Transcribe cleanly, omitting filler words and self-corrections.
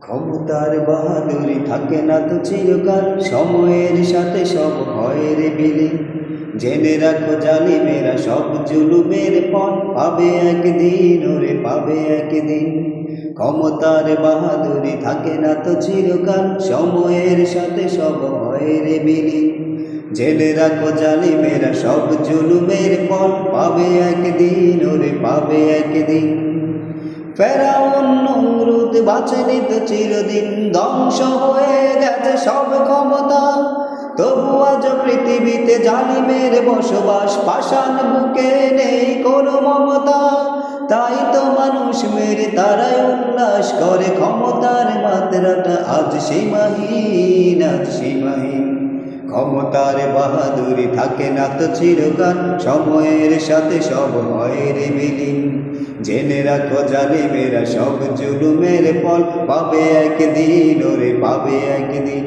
ক্ষমতার বাহাদুরি থাকে না তো চিরকাল, সময়ের সাথে সব হয় রে বিলীন। জেনে রাখো জালিমেরা সব জুলুমের পণ পাবে একদিন, ওরে পাবে একদিন। ক্ষমতার বাহাদুরি থাকে না তো চিরকাল, সময়ের সাথে সব হয় রে বিলীন। জেনে রাখো জালিমেরা সব জুলুমের পণ পাবে একদিন, ওরে পাবে একদিন। ফেরাউন নমরুদ বাঁচেনি তো চিরদিন, ধ্বংস হয়ে গেছে সব ক্ষমতা। তবু আজ পৃথিবীতে জালিমের বসবাস, পাষাণ বুকে নেই কোনো মমতা। তাই তো মানুষ মেরে তারাই উল্লাস করে, ক্ষমতার মাত্রাটা আজ সীমাহীন, আজ সীমাহীন। ক্ষমতার বাহাদুরি থাকে না তো চিরকাল, সময়ের সাথে সব হয় রে বিলীন। জেনে রাখো জালিমেরা সব জুলুমের ফল পাবে একদিন, ওরে পাবে একদিন।